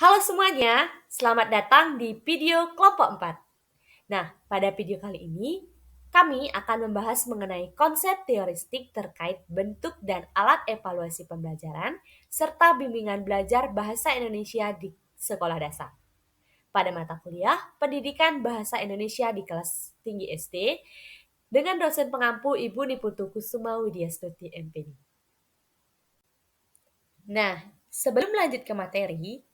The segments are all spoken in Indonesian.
Halo semuanya, selamat datang di video kelompok 4. Nah, pada video kali ini, kami akan membahas mengenai konsep teoristik terkait bentuk dan alat evaluasi pembelajaran, serta bimbingan belajar bahasa Indonesia di sekolah dasar. Pada mata kuliah, Pendidikan Bahasa Indonesia di kelas tinggi SD, dengan dosen pengampu Ibu Niputu Kusuma Widyastuti MPD. Nah, sebelum lanjut ke materi,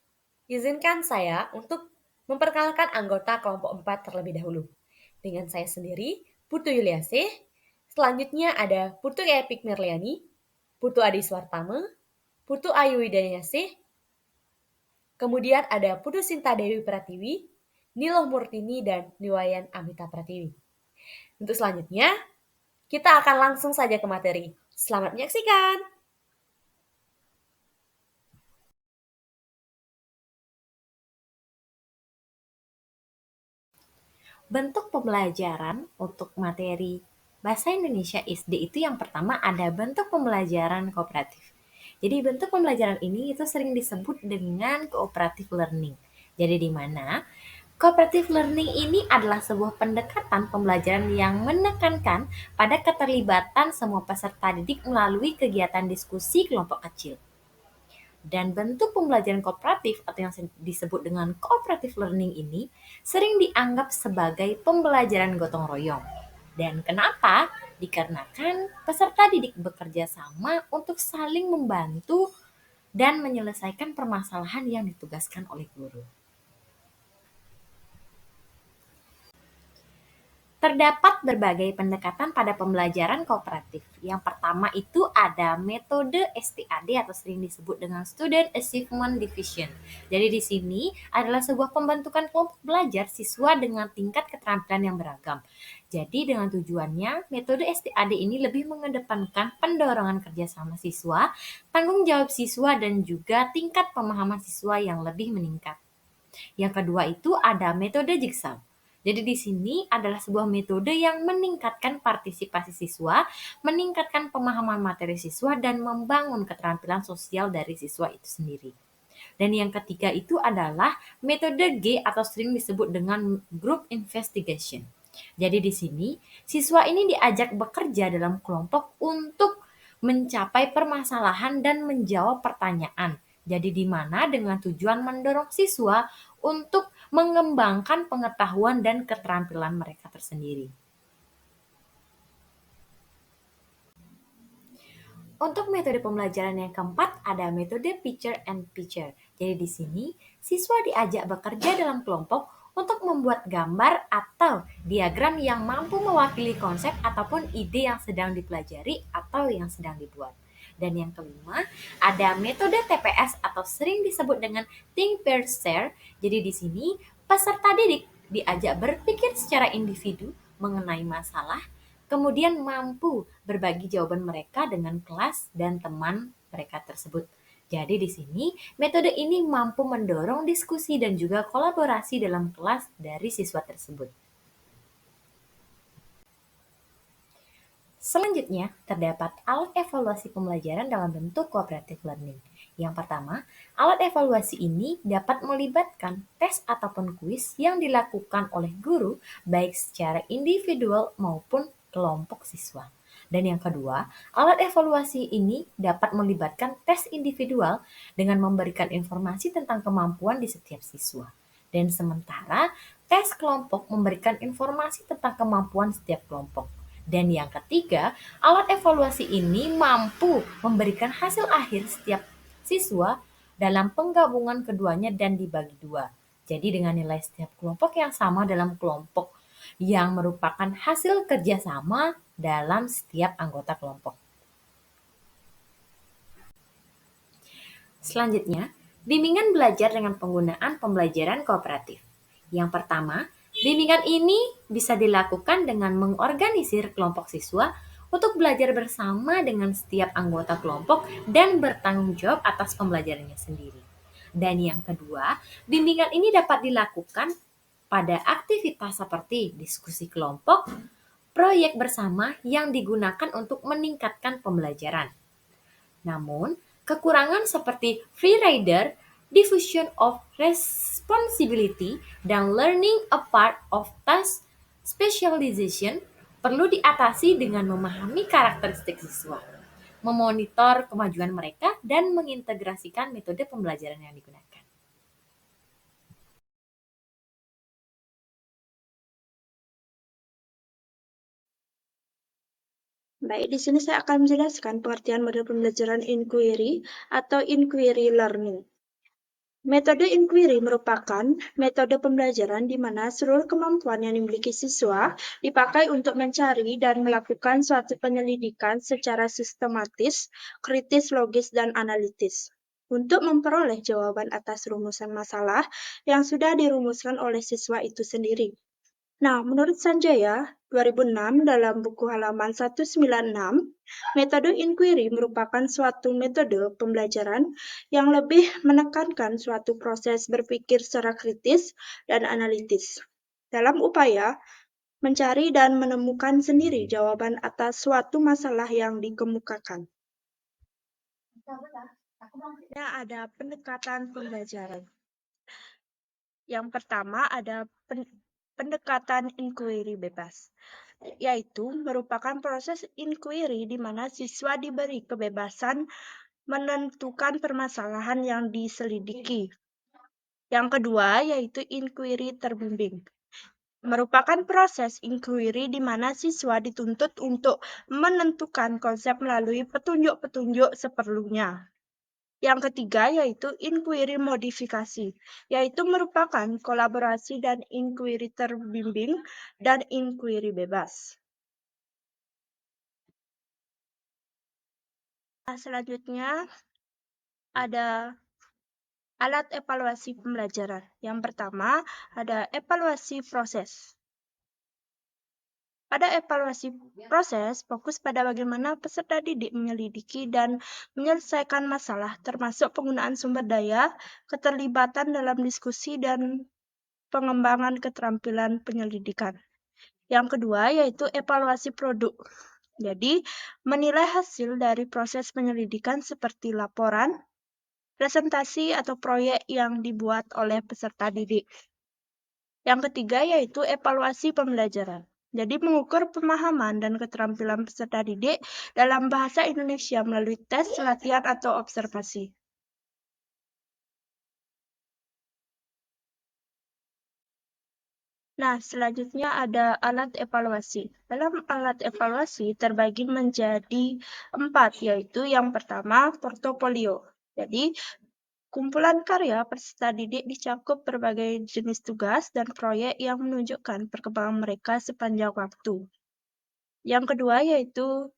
izinkan saya untuk memperkenalkan anggota kelompok 4 terlebih dahulu. Dengan saya sendiri, Putu Yuliasih. Selanjutnya ada Putu Epik Mirliani, Putu Adi Swartama, Putu Ayu Widayasih. Kemudian ada Putu Sinta Dewi Pratiwi, Niloh Murtini, dan Niwayan Amita Pratiwi. Untuk selanjutnya, kita akan langsung saja ke materi. Selamat menyaksikan! Bentuk pembelajaran untuk materi Bahasa Indonesia SD itu yang pertama ada bentuk pembelajaran kooperatif. Jadi bentuk pembelajaran ini itu sering disebut dengan cooperative learning. Jadi di mana cooperative learning ini adalah sebuah pendekatan pembelajaran yang menekankan pada keterlibatan semua peserta didik melalui kegiatan diskusi kelompok kecil. Dan bentuk pembelajaran kooperatif atau yang disebut dengan cooperative learning ini sering dianggap sebagai pembelajaran gotong royong. Dan kenapa? Dikarenakan peserta didik bekerja sama untuk saling membantu dan menyelesaikan permasalahan yang ditugaskan oleh guru. Terdapat berbagai pendekatan pada pembelajaran kooperatif. Yang pertama itu ada metode STAD atau sering disebut dengan Student Achievement Division. Jadi di sini adalah sebuah pembentukan kelompok belajar siswa dengan tingkat keterampilan yang beragam. Jadi dengan tujuannya, metode STAD ini lebih mengedepankan pendorongan kerjasama siswa, tanggung jawab siswa, dan juga tingkat pemahaman siswa yang lebih meningkat. Yang kedua itu ada metode Jigsaw. Jadi di sini adalah sebuah metode yang meningkatkan partisipasi siswa, meningkatkan pemahaman materi siswa, dan membangun keterampilan sosial dari siswa itu sendiri. Dan yang ketiga itu adalah metode G atau sering disebut dengan group investigation. Jadi di sini siswa ini diajak bekerja dalam kelompok untuk mencapai permasalahan dan menjawab pertanyaan. Jadi di mana dengan tujuan mendorong siswa untuk mengembangkan pengetahuan dan keterampilan mereka tersendiri. Untuk metode pembelajaran yang keempat ada metode Picture and Picture. Jadi di sini siswa diajak bekerja dalam kelompok untuk membuat gambar atau diagram yang mampu mewakili konsep ataupun ide yang sedang dipelajari atau yang sedang dibuat. Dan yang kelima, ada metode TPS atau sering disebut dengan Think Pair Share. Jadi di sini peserta didik diajak berpikir secara individu mengenai masalah, kemudian mampu berbagi jawaban mereka dengan kelas dan teman mereka tersebut. Jadi di sini metode ini mampu mendorong diskusi dan juga kolaborasi dalam kelas dari siswa tersebut. Selanjutnya, terdapat alat evaluasi pembelajaran dalam bentuk cooperative learning. Yang pertama, alat evaluasi ini dapat melibatkan tes ataupun kuis yang dilakukan oleh guru baik secara individual maupun kelompok siswa. Dan yang kedua, alat evaluasi ini dapat melibatkan tes individual dengan memberikan informasi tentang kemampuan di setiap siswa. Dan sementara, tes kelompok memberikan informasi tentang kemampuan setiap kelompok. Dan yang ketiga, alat evaluasi ini mampu memberikan hasil akhir setiap siswa dalam penggabungan keduanya dan dibagi dua. Jadi dengan nilai setiap kelompok yang sama dalam kelompok yang merupakan hasil kerjasama dalam setiap anggota kelompok. Selanjutnya, bimbingan belajar dengan penggunaan pembelajaran kooperatif. Yang pertama, bimbingan ini bisa dilakukan dengan mengorganisir kelompok siswa untuk belajar bersama dengan setiap anggota kelompok dan bertanggung jawab atas pembelajarannya sendiri. Dan yang kedua, bimbingan ini dapat dilakukan pada aktivitas seperti diskusi kelompok, proyek bersama yang digunakan untuk meningkatkan pembelajaran. Namun, kekurangan seperti free rider diffusion of responsibility, dan learning a part of task specialization perlu diatasi dengan memahami karakteristik siswa, memonitor kemajuan mereka, dan mengintegrasikan metode pembelajaran yang digunakan. Baik, di sini saya akan menjelaskan pengertian model pembelajaran inquiry atau inquiry learning. Metode inquiry merupakan metode pembelajaran di mana seluruh kemampuan yang dimiliki siswa dipakai untuk mencari dan melakukan suatu penyelidikan secara sistematis, kritis, logis, dan analitis untuk memperoleh jawaban atas rumusan masalah yang sudah dirumuskan oleh siswa itu sendiri. Nah, menurut Sanjaya 2006 dalam buku halaman 196, metode inquiry merupakan suatu metode pembelajaran yang lebih menekankan suatu proses berpikir secara kritis dan analitis dalam upaya mencari dan menemukan sendiri jawaban atas suatu masalah yang dikemukakan. Ada pendekatan pembelajaran. Yang pertama ada pendekatan inquiry bebas, yaitu merupakan proses inquiry di mana siswa diberi kebebasan menentukan permasalahan yang diselidiki. Yang kedua yaitu inquiry terbimbing. Merupakan proses inquiry di mana siswa dituntut untuk menentukan konsep melalui petunjuk-petunjuk seperlunya. Yang ketiga yaitu inquiry modifikasi, yaitu merupakan kolaborasi dan inquiry terbimbing dan inquiry bebas. Selanjutnya ada alat evaluasi pembelajaran. Yang pertama ada evaluasi proses. Pada evaluasi proses, fokus pada bagaimana peserta didik menyelidiki dan menyelesaikan masalah, termasuk penggunaan sumber daya, keterlibatan dalam diskusi, dan pengembangan keterampilan penyelidikan. Yang kedua yaitu evaluasi produk. Jadi, menilai hasil dari proses penyelidikan seperti laporan, presentasi, atau proyek yang dibuat oleh peserta didik. Yang ketiga yaitu evaluasi pembelajaran. Jadi, mengukur pemahaman dan keterampilan peserta didik dalam bahasa Indonesia melalui tes, latihan, atau observasi. Nah, selanjutnya ada alat evaluasi. Dalam alat evaluasi terbagi menjadi 4, yaitu yang pertama, portofolio. Jadi, kumpulan karya peserta didik dicakup berbagai jenis tugas dan proyek yang menunjukkan perkembangan mereka sepanjang waktu. Yang kedua yaitu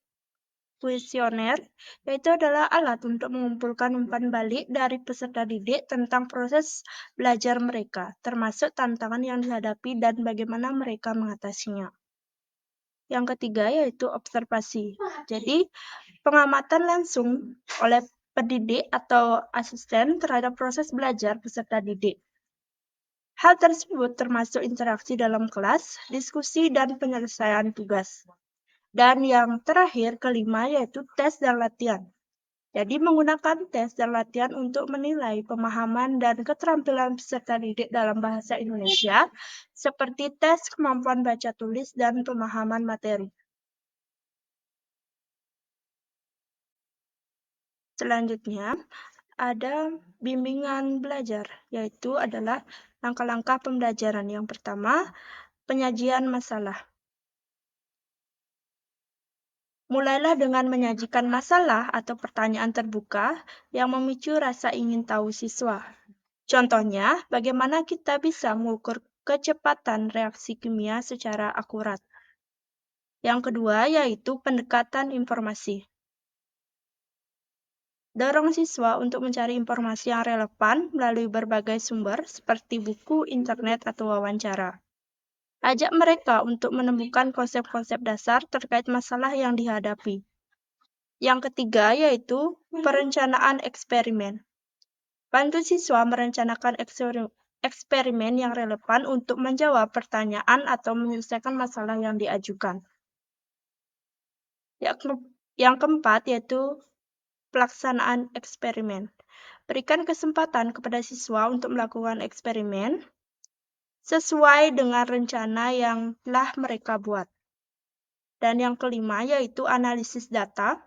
kuesioner, yaitu adalah alat untuk mengumpulkan umpan balik dari peserta didik tentang proses belajar mereka, termasuk tantangan yang dihadapi dan bagaimana mereka mengatasinya. Yang ketiga yaitu observasi. Jadi, pengamatan langsung oleh pendidik atau asisten terhadap proses belajar peserta didik. Hal tersebut termasuk interaksi dalam kelas, diskusi, dan penyelesaian tugas. Dan yang terakhir, kelima, yaitu tes dan latihan. Jadi, menggunakan tes dan latihan untuk menilai pemahaman dan keterampilan peserta didik dalam bahasa Indonesia, seperti tes kemampuan baca tulis dan pemahaman materi. Selanjutnya, ada bimbingan belajar, yaitu adalah langkah-langkah pembelajaran. Yang pertama, penyajian masalah. Mulailah dengan menyajikan masalah atau pertanyaan terbuka yang memicu rasa ingin tahu siswa. Contohnya, bagaimana kita bisa mengukur kecepatan reaksi kimia secara akurat. Yang kedua yaitu pendekatan informasi. Dorong siswa untuk mencari informasi yang relevan melalui berbagai sumber seperti buku, internet, atau wawancara. Ajak mereka untuk menemukan konsep-konsep dasar terkait masalah yang dihadapi. Yang ketiga yaitu perencanaan eksperimen. Bantu siswa merencanakan eksperimen yang relevan untuk menjawab pertanyaan atau menyelesaikan masalah yang diajukan. Yang keempat yaitu pelaksanaan eksperimen. Berikan kesempatan kepada siswa untuk melakukan eksperimen sesuai dengan rencana yang telah mereka buat. Dan yang kelima yaitu analisis data.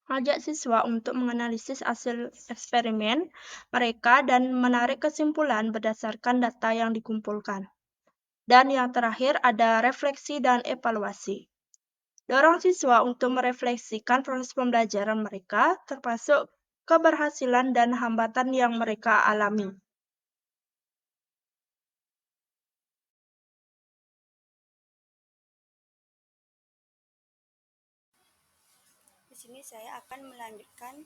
Ajak siswa untuk menganalisis hasil eksperimen mereka dan menarik kesimpulan berdasarkan data yang dikumpulkan. Dan yang terakhir ada refleksi dan evaluasi. Dorong siswa untuk merefleksikan proses pembelajaran mereka, termasuk keberhasilan dan hambatan yang mereka alami. Di sini saya akan melanjutkan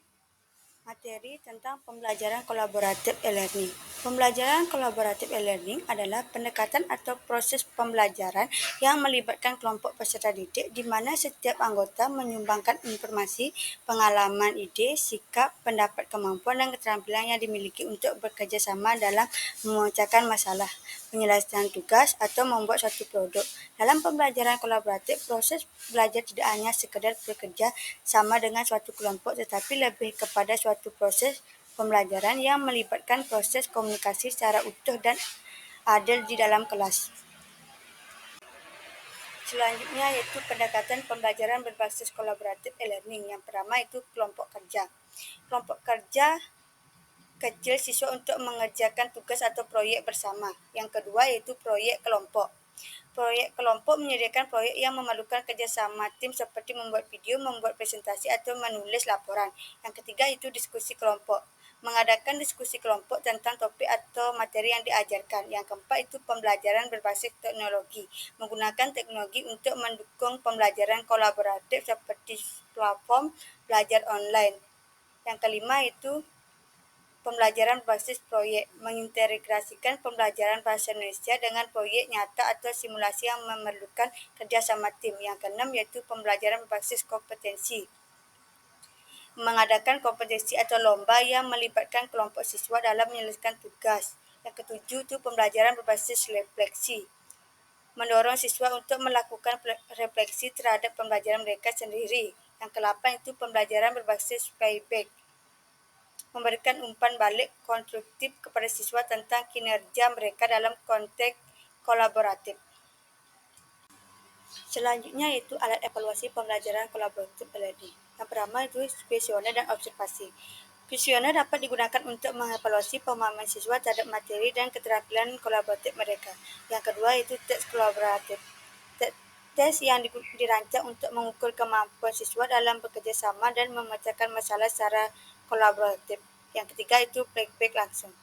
materi tentang pembelajaran kolaboratif e-learning. Pembelajaran kolaboratif e-learning adalah pendekatan atau proses pembelajaran yang melibatkan kelompok peserta didik di mana setiap anggota menyumbangkan informasi, pengalaman, ide, sikap, pendapat, kemampuan, dan keterampilan yang dimiliki untuk bekerja sama dalam memecahkan masalah, menyelesaikan tugas, atau membuat suatu produk. Dalam pembelajaran kolaboratif, proses belajar tidak hanya sekedar bekerja sama dengan suatu kelompok, tetapi lebih kepada suatu proses pembelajaran yang melibatkan proses komunikasi secara utuh dan adil di dalam kelas. Selanjutnya yaitu pendekatan pembelajaran berbasis kolaboratif e-learning. Yang pertama itu kelompok kerja. Kelompok kerja kecil siswa untuk mengerjakan tugas atau proyek bersama. Yang kedua yaitu proyek kelompok. Proyek kelompok menyediakan proyek yang memerlukan kerjasama tim seperti membuat video, membuat presentasi, atau menulis laporan. Yang ketiga itu diskusi kelompok. Mengadakan diskusi kelompok tentang topik atau materi yang diajarkan. Yang keempat itu pembelajaran berbasis teknologi. Menggunakan teknologi untuk mendukung pembelajaran kolaboratif seperti platform belajar online. Yang kelima itu pembelajaran berbasis proyek, mengintegrasikan pembelajaran bahasa Indonesia dengan proyek nyata atau simulasi yang memerlukan kerjasama tim. Yang keenam yaitu pembelajaran berbasis kompetensi, mengadakan kompetisi atau lomba yang melibatkan kelompok siswa dalam menyelesaikan tugas. Yang ketujuh itu pembelajaran berbasis refleksi, mendorong siswa untuk melakukan refleksi terhadap pembelajaran mereka sendiri. Yang kedelapan itu pembelajaran berbasis feedback, memberikan umpan balik konstruktif kepada siswa tentang kinerja mereka dalam konteks kolaboratif. Selanjutnya yaitu alat evaluasi pembelajaran kolaboratif e-learning. Yang pertama itu kuesioner dan observasi. Kuesioner dapat digunakan untuk mengevaluasi pemahaman siswa terhadap materi dan keterampilan kolaboratif mereka. Yang kedua itu tes kolaboratif. Tes yang dirancang untuk mengukur kemampuan siswa dalam bekerja sama dan memecahkan masalah secara kolaboratif. Yang ketiga itu feedback langsung.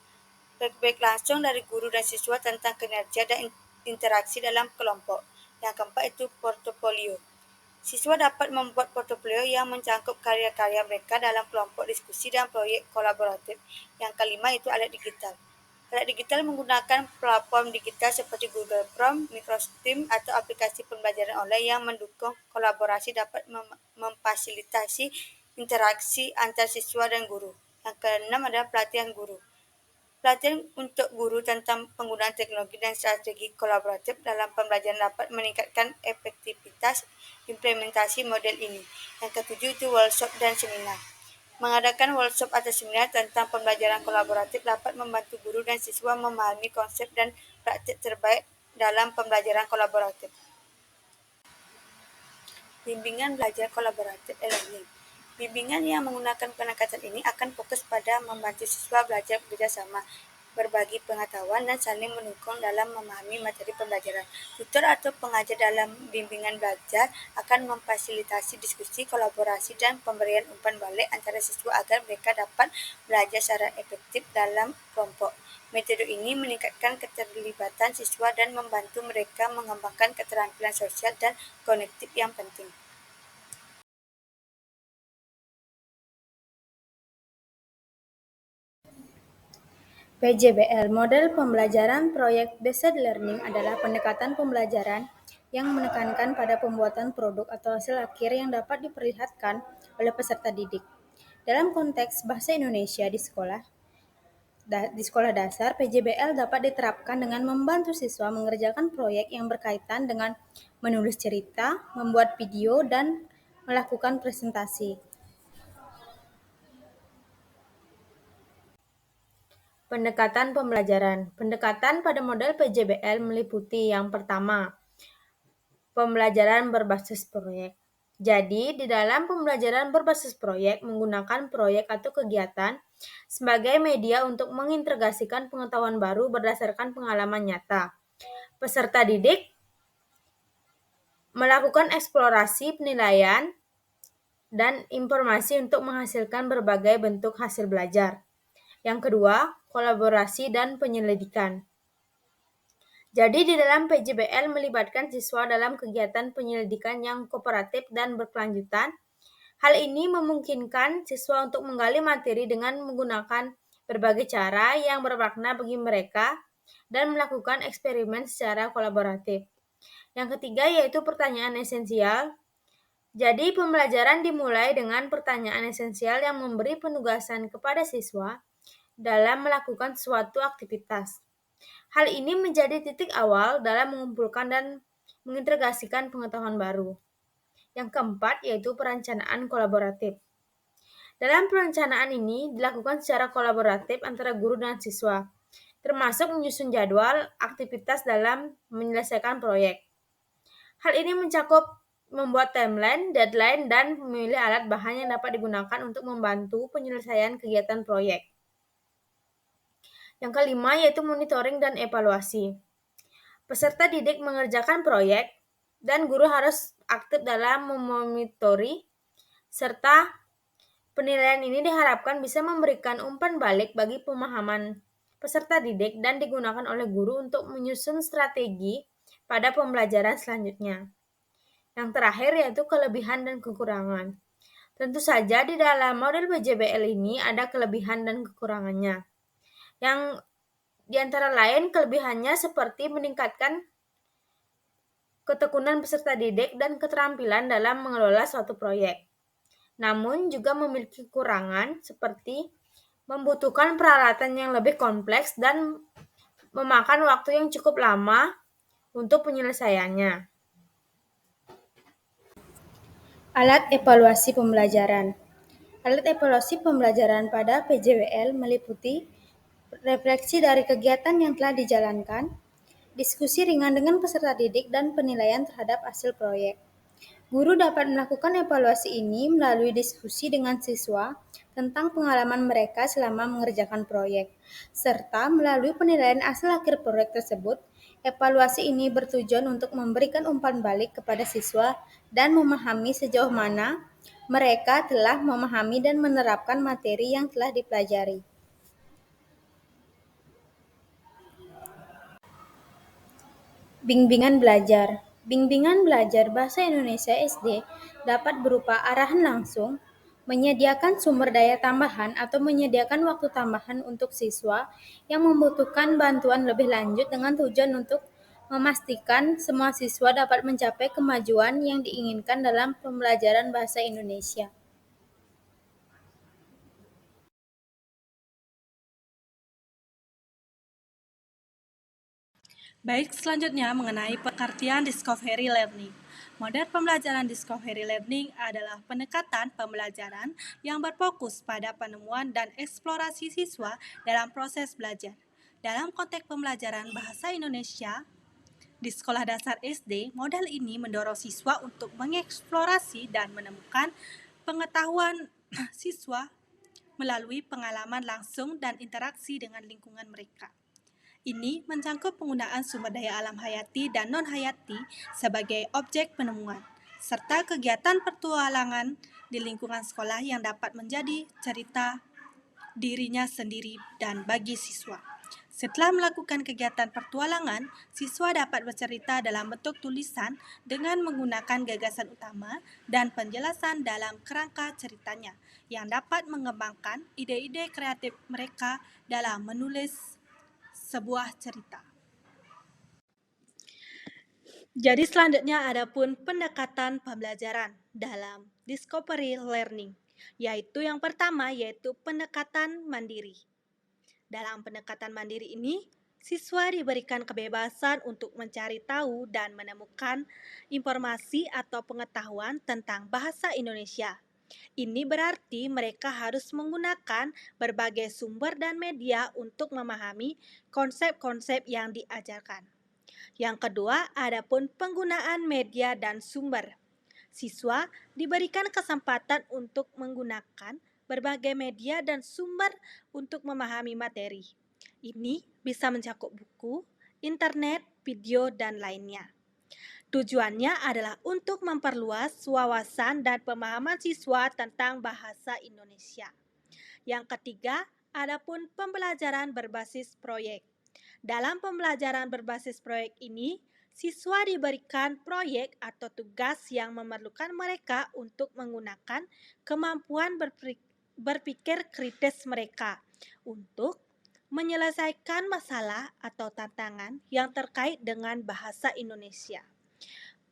Feedback langsung dari guru dan siswa tentang kinerja dan interaksi dalam kelompok. Yang keempat itu portofolio. Siswa dapat membuat portofolio yang mencangkup karya-karya mereka dalam kelompok diskusi dan proyek kolaboratif. Yang kelima itu alat digital. Alat digital menggunakan platform digital seperti Google Chrome, Microsoft Teams, atau aplikasi pembelajaran online yang mendukung kolaborasi dapat memfasilitasi interaksi antar siswa dan guru. Yang keenam adalah pelatihan guru. Pelatihan untuk guru tentang penggunaan teknologi dan strategi kolaboratif dalam pembelajaran dapat meningkatkan efektivitas implementasi model ini. Yang ketujuh itu workshop dan seminar. Mengadakan workshop atau seminar tentang pembelajaran kolaboratif dapat membantu guru dan siswa memahami konsep dan praktik terbaik dalam pembelajaran kolaboratif. Bimbingan belajar kolaboratif e-learning. Bimbingan yang menggunakan pendekatan ini akan fokus pada membantu siswa belajar bekerjasama, berbagi pengetahuan, dan saling mendukung dalam memahami materi pembelajaran. Tutor atau pengajar dalam bimbingan belajar akan memfasilitasi diskusi, kolaborasi, dan pemberian umpan balik antara siswa agar mereka dapat belajar secara efektif dalam kelompok. Metode ini meningkatkan keterlibatan siswa dan membantu mereka mengembangkan keterampilan sosial dan kognitif yang penting. PJBL, model pembelajaran proyek based learning adalah pendekatan pembelajaran yang menekankan pada pembuatan produk atau hasil akhir yang dapat diperlihatkan oleh peserta didik. Dalam konteks bahasa Indonesia di sekolah dasar, PJBL dapat diterapkan dengan membantu siswa mengerjakan proyek yang berkaitan dengan menulis cerita, membuat video, dan melakukan presentasi. Pendekatan pembelajaran. Pendekatan pada model PJBL meliputi yang pertama, pembelajaran berbasis proyek. Jadi, di dalam pembelajaran berbasis proyek menggunakan proyek atau kegiatan sebagai media untuk mengintegrasikan pengetahuan baru berdasarkan pengalaman nyata. Peserta didik melakukan eksplorasi penilaian dan informasi untuk menghasilkan berbagai bentuk hasil belajar. Yang kedua, kolaborasi dan penyelidikan. Jadi di dalam PJBL melibatkan siswa dalam kegiatan penyelidikan yang kooperatif dan berkelanjutan. Hal ini memungkinkan siswa untuk menggali materi dengan menggunakan berbagai cara yang bermakna bagi mereka dan melakukan eksperimen secara kolaboratif. Yang ketiga yaitu pertanyaan esensial. Jadi pembelajaran dimulai dengan pertanyaan esensial yang memberi penugasan kepada siswa dalam melakukan suatu aktivitas. Hal ini menjadi titik awal dalam mengumpulkan dan mengintegrasikan pengetahuan baru. Yang keempat yaitu perencanaan kolaboratif. Dalam perencanaan ini dilakukan secara kolaboratif antara guru dan siswa, termasuk menyusun jadwal aktivitas dalam menyelesaikan proyek. Hal ini mencakup membuat timeline, deadline, dan memilih alat bahan yang dapat digunakan untuk membantu penyelesaian kegiatan proyek. Yang kelima yaitu monitoring dan evaluasi. Peserta didik mengerjakan proyek dan guru harus aktif dalam memonitori serta penilaian ini diharapkan bisa memberikan umpan balik bagi pemahaman peserta didik dan digunakan oleh guru untuk menyusun strategi pada pembelajaran selanjutnya. Yang terakhir yaitu kelebihan dan kekurangan. Tentu saja di dalam model PJBL ini ada kelebihan dan kekurangannya. Yang di antara lain kelebihannya seperti meningkatkan ketekunan peserta didik dan keterampilan dalam mengelola suatu proyek. Namun juga memiliki kekurangan seperti membutuhkan peralatan yang lebih kompleks dan memakan waktu yang cukup lama untuk penyelesaiannya. Alat evaluasi pembelajaran. Alat evaluasi pembelajaran pada PJBL meliputi refleksi dari kegiatan yang telah dijalankan, diskusi ringan dengan peserta didik, dan penilaian terhadap hasil proyek. Guru dapat melakukan evaluasi ini melalui diskusi dengan siswa tentang pengalaman mereka selama mengerjakan proyek, serta melalui penilaian hasil akhir proyek tersebut. Evaluasi ini bertujuan untuk memberikan umpan balik kepada siswa dan memahami sejauh mana mereka telah memahami dan menerapkan materi yang telah dipelajari. Bimbingan belajar. Bimbingan belajar Bahasa Indonesia SD dapat berupa arahan langsung, menyediakan sumber daya tambahan atau menyediakan waktu tambahan untuk siswa yang membutuhkan bantuan lebih lanjut dengan tujuan untuk memastikan semua siswa dapat mencapai kemajuan yang diinginkan dalam pembelajaran bahasa Indonesia. Baik, selanjutnya mengenai pengertian discovery learning. Model pembelajaran discovery learning adalah pendekatan pembelajaran yang berfokus pada penemuan dan eksplorasi siswa dalam proses belajar. Dalam konteks pembelajaran bahasa Indonesia, di sekolah dasar SD, model ini mendorong siswa untuk mengeksplorasi dan menemukan pengetahuan siswa melalui pengalaman langsung dan interaksi dengan lingkungan mereka. Ini mencakup penggunaan sumber daya alam hayati dan non-hayati sebagai objek penemuan, serta kegiatan petualangan di lingkungan sekolah yang dapat menjadi cerita dirinya sendiri dan bagi siswa. Setelah melakukan kegiatan petualangan, siswa dapat bercerita dalam bentuk tulisan dengan menggunakan gagasan utama dan penjelasan dalam kerangka ceritanya, yang dapat mengembangkan ide-ide kreatif mereka dalam menulis sebuah cerita. Jadi selanjutnya ada pun pendekatan pembelajaran dalam discovery learning, yaitu yang pertama yaitu pendekatan mandiri. Dalam pendekatan mandiri ini, siswa diberikan kebebasan untuk mencari tahu dan menemukan informasi atau pengetahuan tentang bahasa Indonesia. Ini berarti mereka harus menggunakan berbagai sumber dan media untuk memahami konsep-konsep yang diajarkan. Yang kedua, adapun penggunaan media dan sumber. Siswa diberikan kesempatan untuk menggunakan berbagai media dan sumber untuk memahami materi. Ini bisa mencakup buku, internet, video, dan lainnya. Tujuannya adalah untuk memperluas wawasan dan pemahaman siswa tentang bahasa Indonesia. Yang ketiga, adapun pembelajaran berbasis proyek. Dalam pembelajaran berbasis proyek ini, siswa diberikan proyek atau tugas yang memerlukan mereka untuk menggunakan kemampuan berpikir kritis mereka untuk menyelesaikan masalah atau tantangan yang terkait dengan bahasa Indonesia.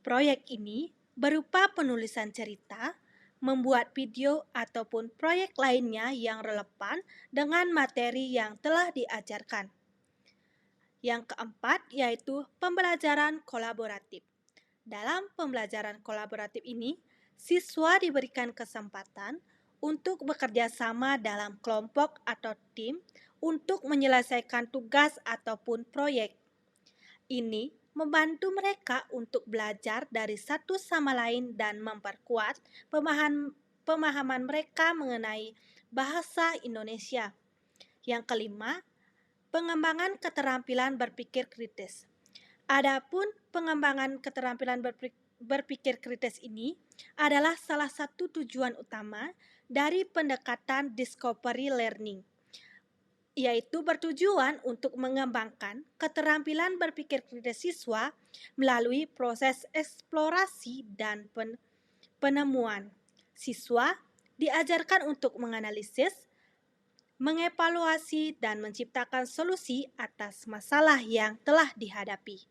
Proyek ini berupa penulisan cerita, membuat video, ataupun proyek lainnya yang relevan dengan materi yang telah diajarkan. Yang keempat yaitu pembelajaran kolaboratif. Dalam pembelajaran kolaboratif ini, siswa diberikan kesempatan untuk bekerja sama dalam kelompok atau tim untuk menyelesaikan tugas ataupun proyek. Ini membantu mereka untuk belajar dari satu sama lain dan memperkuat pemahaman mereka mengenai bahasa Indonesia. Yang kelima, pengembangan keterampilan berpikir kritis. Adapun pengembangan keterampilan berpikir kritis ini adalah salah satu tujuan utama dari pendekatan discovery learning, yaitu bertujuan untuk mengembangkan keterampilan berpikir kritis siswa melalui proses eksplorasi dan penemuan. Siswa diajarkan untuk menganalisis, mengevaluasi, dan menciptakan solusi atas masalah yang telah dihadapi.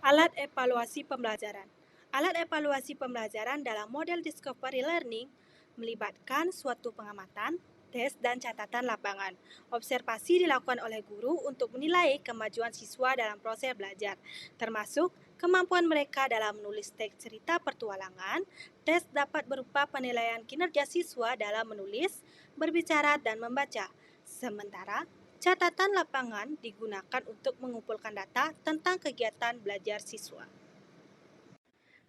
Alat evaluasi pembelajaran. Alat evaluasi pembelajaran dalam model discovery learning melibatkan suatu pengamatan, tes, dan catatan lapangan. Observasi dilakukan oleh guru untuk menilai kemajuan siswa dalam proses belajar, termasuk kemampuan mereka dalam menulis teks cerita petualangan. Tes dapat berupa penilaian kinerja siswa dalam menulis, berbicara, dan membaca. Sementara catatan lapangan digunakan untuk mengumpulkan data tentang kegiatan belajar siswa.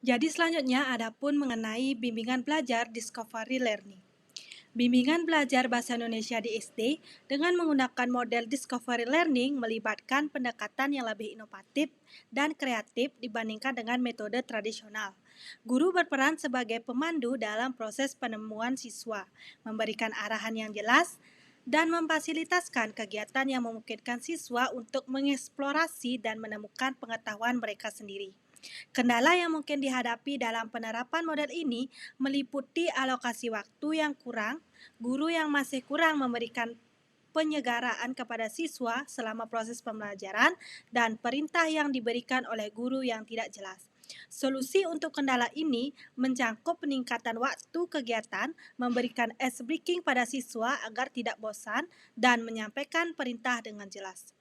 Jadi selanjutnya adapun mengenai bimbingan belajar discovery learning. Bimbingan belajar bahasa Indonesia di SD dengan menggunakan model discovery learning melibatkan pendekatan yang lebih inovatif dan kreatif dibandingkan dengan metode tradisional. Guru berperan sebagai pemandu dalam proses penemuan siswa, memberikan arahan yang jelas, dan memfasilitasikan kegiatan yang memungkinkan siswa untuk mengeksplorasi dan menemukan pengetahuan mereka sendiri. Kendala yang mungkin dihadapi dalam penerapan model ini meliputi alokasi waktu yang kurang, guru yang masih kurang memberikan penyegaraan kepada siswa selama proses pembelajaran, dan perintah yang diberikan oleh guru yang tidak jelas. Solusi untuk kendala ini mencakup peningkatan waktu kegiatan, memberikan ice breaking pada siswa agar tidak bosan, dan menyampaikan perintah dengan jelas.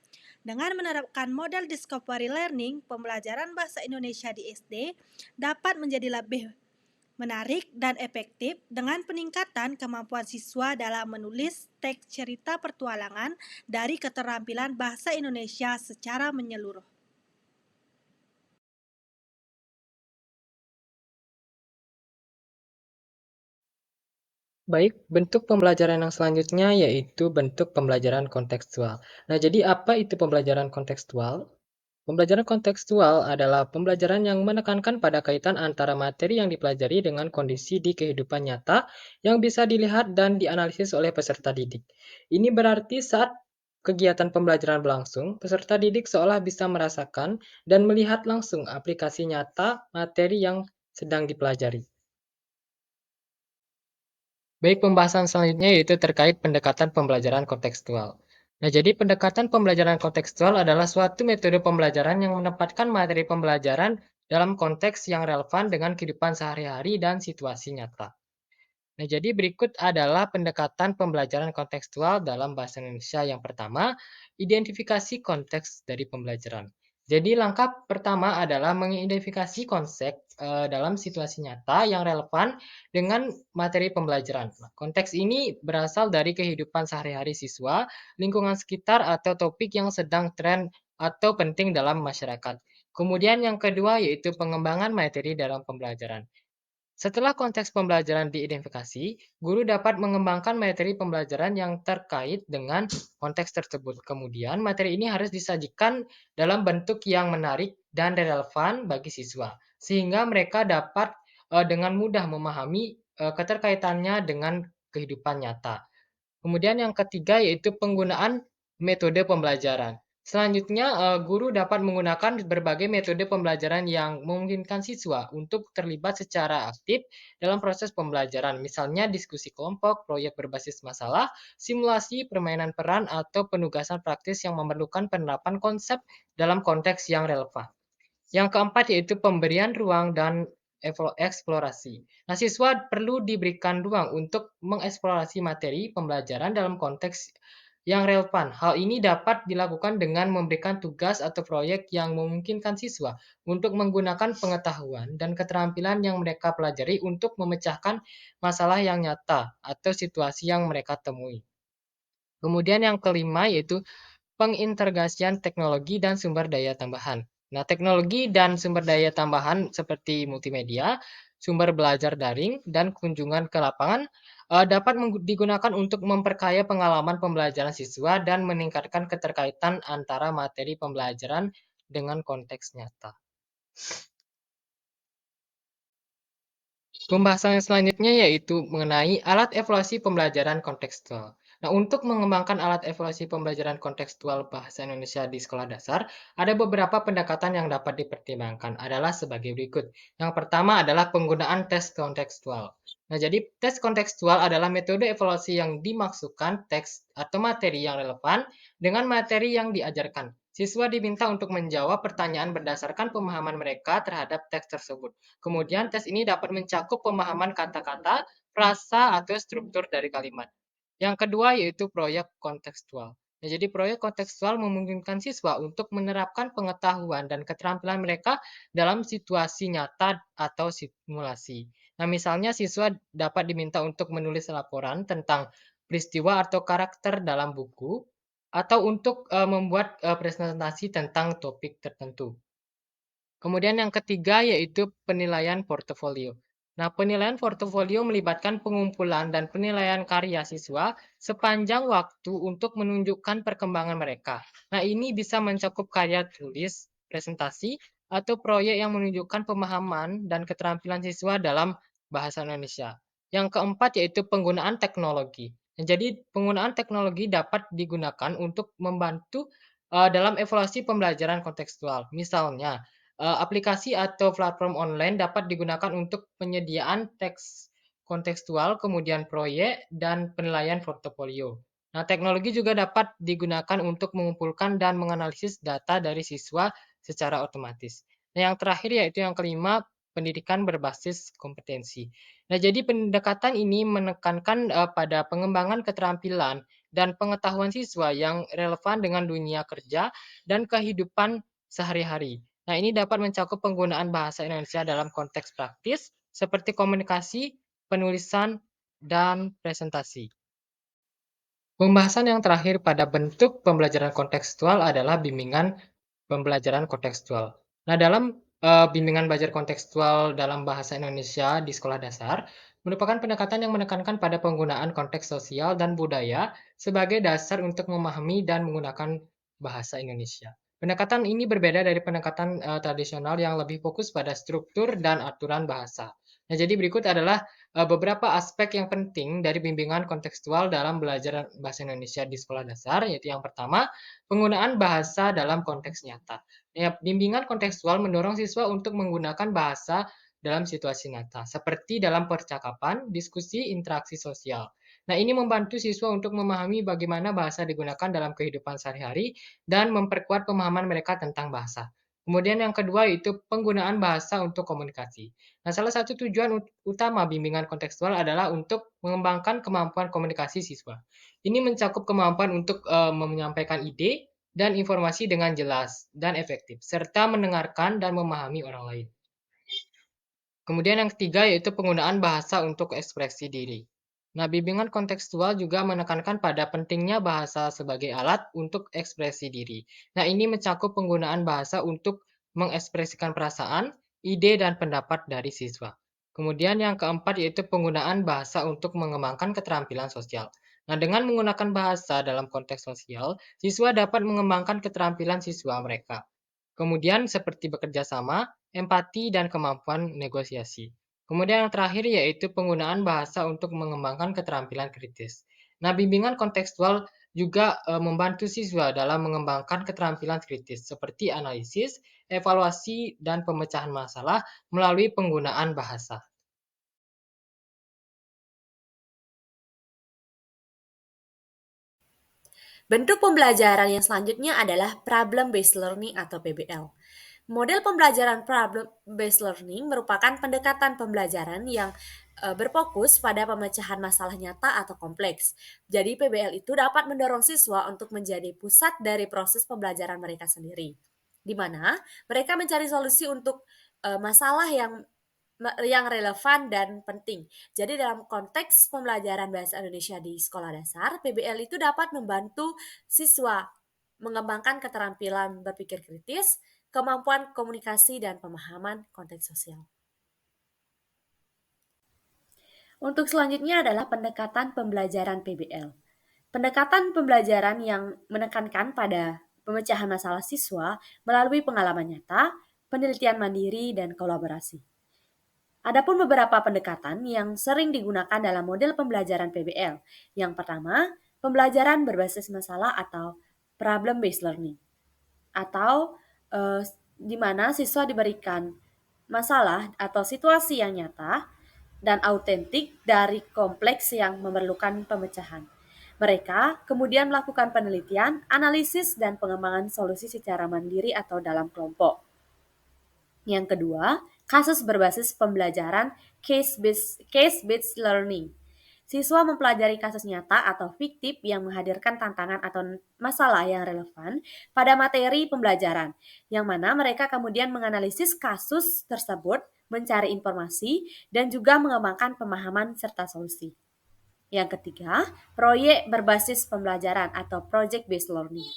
Dengan menerapkan model discovery learning, pembelajaran bahasa Indonesia di SD dapat menjadi lebih menarik dan efektif dengan peningkatan kemampuan siswa dalam menulis teks cerita petualangan dari keterampilan bahasa Indonesia secara menyeluruh. Baik, bentuk pembelajaran yang selanjutnya yaitu bentuk pembelajaran kontekstual. Nah, jadi apa itu pembelajaran kontekstual? Pembelajaran kontekstual adalah pembelajaran yang menekankan pada kaitan antara materi yang dipelajari dengan kondisi di kehidupan nyata yang bisa dilihat dan dianalisis oleh peserta didik. Ini berarti saat kegiatan pembelajaran berlangsung, peserta didik seolah bisa merasakan dan melihat langsung aplikasi nyata materi yang sedang dipelajari. Baik, pembahasan selanjutnya yaitu terkait pendekatan pembelajaran kontekstual. Nah, jadi pendekatan pembelajaran kontekstual adalah suatu metode pembelajaran yang menempatkan materi pembelajaran dalam konteks yang relevan dengan kehidupan sehari-hari dan situasi nyata. Nah, jadi berikut adalah pendekatan pembelajaran kontekstual dalam bahasa Indonesia. Yang pertama, identifikasi konteks dari pembelajaran. Jadi langkah pertama adalah mengidentifikasi konsep dalam situasi nyata yang relevan dengan materi pembelajaran. Nah, konteks ini berasal dari kehidupan sehari-hari siswa, lingkungan sekitar, atau topik yang sedang tren atau penting dalam masyarakat. Kemudian yang kedua yaitu pengembangan materi dalam pembelajaran. Setelah konteks pembelajaran diidentifikasi, guru dapat mengembangkan materi pembelajaran yang terkait dengan konteks tersebut. Kemudian, materi ini harus disajikan dalam bentuk yang menarik dan relevan bagi siswa, sehingga mereka dapat dengan mudah memahami keterkaitannya dengan kehidupan nyata. Kemudian yang ketiga yaitu penggunaan metode pembelajaran. Selanjutnya, guru dapat menggunakan berbagai metode pembelajaran yang memungkinkan siswa untuk terlibat secara aktif dalam proses pembelajaran, misalnya diskusi kelompok, proyek berbasis masalah, simulasi, permainan peran, atau penugasan praktis yang memerlukan penerapan konsep dalam konteks yang relevan. Yang keempat yaitu pemberian ruang dan eksplorasi. Nah, siswa perlu diberikan ruang untuk mengeksplorasi materi pembelajaran dalam konteks yang relevan. Hal ini dapat dilakukan dengan memberikan tugas atau proyek yang memungkinkan siswa untuk menggunakan pengetahuan dan keterampilan yang mereka pelajari untuk memecahkan masalah yang nyata atau situasi yang mereka temui. Kemudian yang kelima yaitu pengintegrasian teknologi dan sumber daya tambahan. Nah, teknologi dan sumber daya tambahan seperti multimedia, sumber belajar daring, dan kunjungan ke lapangan dapat digunakan untuk memperkaya pengalaman pembelajaran siswa dan meningkatkan keterkaitan antara materi pembelajaran dengan konteks nyata. Pembahasan yang selanjutnya yaitu mengenai alat evaluasi pembelajaran kontekstual. Nah, untuk mengembangkan alat evaluasi pembelajaran kontekstual bahasa Indonesia di sekolah dasar, ada beberapa pendekatan yang dapat dipertimbangkan adalah sebagai berikut. Yang pertama adalah penggunaan tes kontekstual. Nah, jadi tes kontekstual adalah metode evaluasi yang dimaksudkan teks atau materi yang relevan dengan materi yang diajarkan. Siswa diminta untuk menjawab pertanyaan berdasarkan pemahaman mereka terhadap teks tersebut. Kemudian tes ini dapat mencakup pemahaman kata-kata, frasa, atau struktur dari kalimat. Yang kedua yaitu proyek kontekstual. Nah, jadi proyek kontekstual memungkinkan siswa untuk menerapkan pengetahuan dan keterampilan mereka dalam situasi nyata atau simulasi. Nah, misalnya siswa dapat diminta untuk menulis laporan tentang peristiwa atau karakter dalam buku, atau untuk membuat presentasi tentang topik tertentu. Kemudian yang ketiga yaitu penilaian portofolio. Nah, penilaian portofolio melibatkan pengumpulan dan penilaian karya siswa sepanjang waktu untuk menunjukkan perkembangan mereka. Nah, ini bisa mencakup karya tulis, presentasi, atau proyek yang menunjukkan pemahaman dan keterampilan siswa dalam bahasa Indonesia. Yang keempat yaitu penggunaan teknologi. Nah, jadi, penggunaan teknologi dapat digunakan untuk membantu dalam evaluasi pembelajaran kontekstual. Misalnya, aplikasi atau platform online dapat digunakan untuk penyediaan teks kontekstual, kemudian proyek, dan penilaian portofolio. Nah, teknologi juga dapat digunakan untuk mengumpulkan dan menganalisis data dari siswa secara otomatis. Nah, yang terakhir yaitu yang kelima, pendidikan berbasis kompetensi. Nah, jadi pendekatan ini menekankan pada pengembangan keterampilan dan pengetahuan siswa yang relevan dengan dunia kerja dan kehidupan sehari-hari. Nah, ini dapat mencakup penggunaan bahasa Indonesia dalam konteks praktis seperti komunikasi, penulisan, dan presentasi. Pembahasan yang terakhir pada bentuk pembelajaran kontekstual adalah bimbingan pembelajaran kontekstual. Nah, dalam bimbingan belajar kontekstual dalam bahasa Indonesia di sekolah dasar, merupakan pendekatan yang menekankan pada penggunaan konteks sosial dan budaya sebagai dasar untuk memahami dan menggunakan bahasa Indonesia. Pendekatan ini berbeda dari pendekatan tradisional yang lebih fokus pada struktur dan aturan bahasa. Nah, jadi berikut adalah beberapa aspek yang penting dari bimbingan kontekstual dalam belajar bahasa Indonesia di sekolah dasar, yaitu yang pertama, penggunaan bahasa dalam konteks nyata. Ya, bimbingan kontekstual mendorong siswa untuk menggunakan bahasa dalam situasi nyata, seperti dalam percakapan, diskusi, interaksi sosial. Nah, ini membantu siswa untuk memahami bagaimana bahasa digunakan dalam kehidupan sehari-hari dan memperkuat pemahaman mereka tentang bahasa. Kemudian yang kedua itu penggunaan bahasa untuk komunikasi. Nah, salah satu tujuan utama bimbingan kontekstual adalah untuk mengembangkan kemampuan komunikasi siswa. Ini mencakup kemampuan untuk menyampaikan ide, dan informasi dengan jelas dan efektif, serta mendengarkan dan memahami orang lain. Kemudian yang ketiga yaitu penggunaan bahasa untuk ekspresi diri. Nah, bimbingan kontekstual juga menekankan pada pentingnya bahasa sebagai alat untuk ekspresi diri. Nah, ini mencakup penggunaan bahasa untuk mengekspresikan perasaan, ide, dan pendapat dari siswa. Kemudian yang keempat yaitu penggunaan bahasa untuk mengembangkan keterampilan sosial. Nah, dengan menggunakan bahasa dalam konteks sosial, siswa dapat mengembangkan keterampilan siswa mereka. Kemudian seperti bekerja sama, empati, dan kemampuan negosiasi. Kemudian yang terakhir yaitu penggunaan bahasa untuk mengembangkan keterampilan kritis. Nah, bimbingan kontekstual juga membantu siswa dalam mengembangkan keterampilan kritis seperti analisis, evaluasi, dan pemecahan masalah melalui penggunaan bahasa. Bentuk pembelajaran yang selanjutnya adalah problem-based learning atau PBL. Model pembelajaran problem-based learning merupakan pendekatan pembelajaran yang berfokus pada pemecahan masalah nyata atau kompleks. Jadi PBL itu dapat mendorong siswa untuk menjadi pusat dari proses pembelajaran mereka sendiri, di mana mereka mencari solusi untuk masalah yang relevan dan penting. Jadi dalam konteks pembelajaran bahasa Indonesia di sekolah dasar, PBL itu dapat membantu siswa mengembangkan keterampilan berpikir kritis, kemampuan komunikasi, dan pemahaman konteks sosial. Untuk selanjutnya adalah pendekatan pembelajaran PBL. Pendekatan pembelajaran yang menekankan pada pemecahan masalah siswa melalui pengalaman nyata, penelitian mandiri, dan kolaborasi. Adapun beberapa pendekatan yang sering digunakan dalam model pembelajaran PBL. Yang pertama, pembelajaran berbasis masalah atau problem-based learning. Atau di mana siswa diberikan masalah atau situasi yang nyata dan autentik dari kompleks yang memerlukan pemecahan. Mereka kemudian melakukan penelitian, analisis, dan pengembangan solusi secara mandiri atau dalam kelompok. Yang kedua, kasus berbasis pembelajaran case-based learning. Siswa mempelajari kasus nyata atau fiktif yang menghadirkan tantangan atau masalah yang relevan pada materi pembelajaran, yang mana mereka kemudian menganalisis kasus tersebut, mencari informasi, dan juga mengembangkan pemahaman serta solusi. Yang ketiga, proyek berbasis pembelajaran atau project-based learning.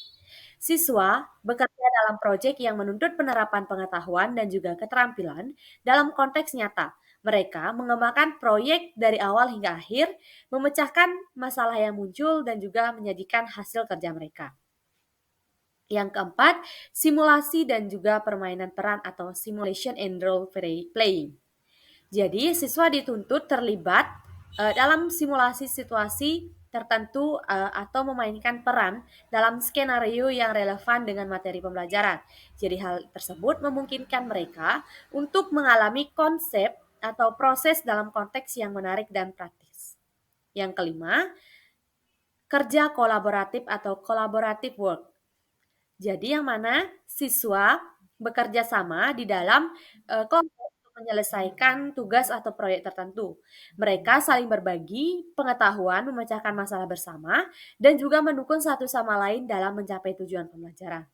Siswa bekerja dalam proyek yang menuntut penerapan pengetahuan dan juga keterampilan dalam konteks nyata. Mereka mengembangkan proyek dari awal hingga akhir, memecahkan masalah yang muncul, dan juga menyajikan hasil kerja mereka. Yang keempat, simulasi dan juga permainan peran atau simulation and role playing. Jadi, siswa dituntut terlibat dalam simulasi situasi tertentu atau memainkan peran dalam skenario yang relevan dengan materi pembelajaran. Jadi hal tersebut memungkinkan mereka untuk mengalami konsep atau proses dalam konteks yang menarik dan praktis. Yang kelima, kerja kolaboratif atau collaborative work. Jadi yang mana siswa bekerja sama di dalam kelompok untuk menyelesaikan tugas atau proyek tertentu. Mereka saling berbagi pengetahuan, memecahkan masalah bersama, dan juga mendukung satu sama lain dalam mencapai tujuan pembelajaran.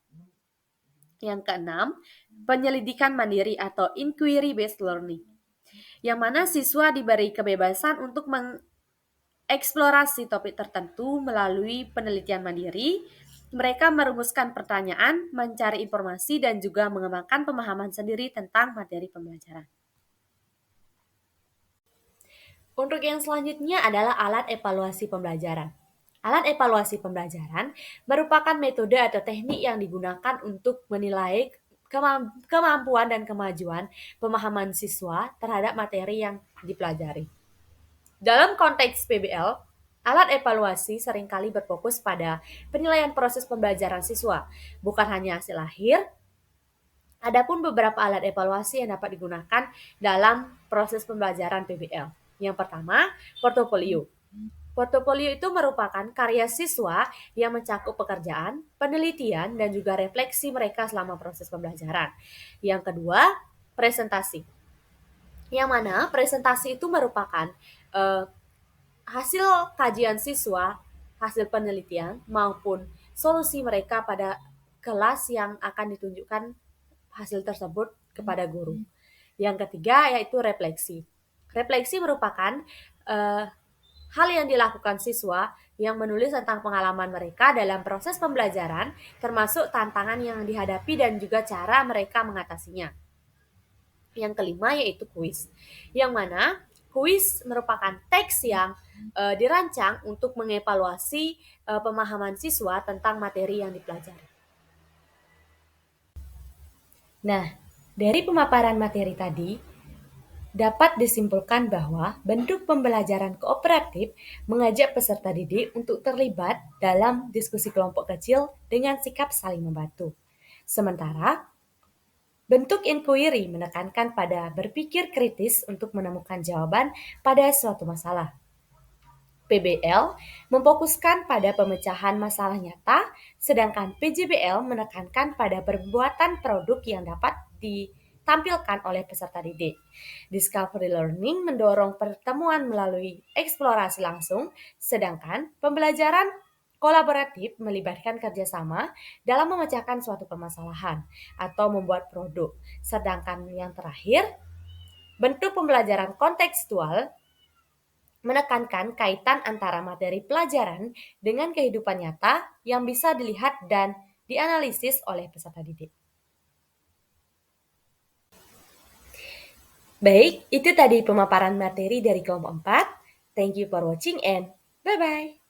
Yang keenam, penyelidikan mandiri atau inquiry-based learning. Yang mana siswa diberi kebebasan untuk mengeksplorasi topik tertentu melalui penelitian mandiri. Mereka merumuskan pertanyaan, mencari informasi, dan juga mengembangkan pemahaman sendiri tentang materi pembelajaran. Untuk yang selanjutnya adalah alat evaluasi pembelajaran. Alat evaluasi pembelajaran merupakan metode atau teknik yang digunakan untuk menilai kemampuan dan kemajuan pemahaman siswa terhadap materi yang dipelajari. Dalam konteks PBL, alat evaluasi seringkali berfokus pada penilaian proses pembelajaran siswa, bukan hanya hasil akhir. Adapun beberapa alat evaluasi yang dapat digunakan dalam proses pembelajaran PBL. Yang pertama, portofolio. Portofolio itu merupakan karya siswa yang mencakup pekerjaan, penelitian, dan juga refleksi mereka selama proses pembelajaran. Yang kedua, presentasi. Yang mana presentasi itu merupakan hasil kajian siswa, hasil penelitian, maupun solusi mereka pada kelas yang akan ditunjukkan hasil tersebut kepada guru. Yang ketiga yaitu refleksi. Refleksi merupakan hal yang dilakukan siswa yang menulis tentang pengalaman mereka dalam proses pembelajaran, termasuk tantangan yang dihadapi dan juga cara mereka mengatasinya. Yang kelima yaitu kuis, yang mana kuis merupakan teks yang dirancang untuk mengevaluasi pemahaman siswa tentang materi yang dipelajari. Nah, dari pemaparan materi tadi, dapat disimpulkan bahwa bentuk pembelajaran kooperatif mengajak peserta didik untuk terlibat dalam diskusi kelompok kecil dengan sikap saling membantu. Sementara, bentuk inquiry menekankan pada berpikir kritis untuk menemukan jawaban pada suatu masalah. PBL memfokuskan pada pemecahan masalah nyata, sedangkan PJBL menekankan pada perbuatan produk yang dapat ditampilkan oleh peserta didik. Discovery Learning mendorong pertemuan melalui eksplorasi langsung, sedangkan pembelajaran kolaboratif melibatkan kerjasama dalam memecahkan suatu permasalahan atau membuat produk. Sedangkan yang terakhir, bentuk pembelajaran kontekstual menekankan kaitan antara materi pelajaran dengan kehidupan nyata yang bisa dilihat dan dianalisis oleh peserta didik. Baik, itu tadi pemaparan materi dari kelompok 4. Thank you for watching and bye-bye.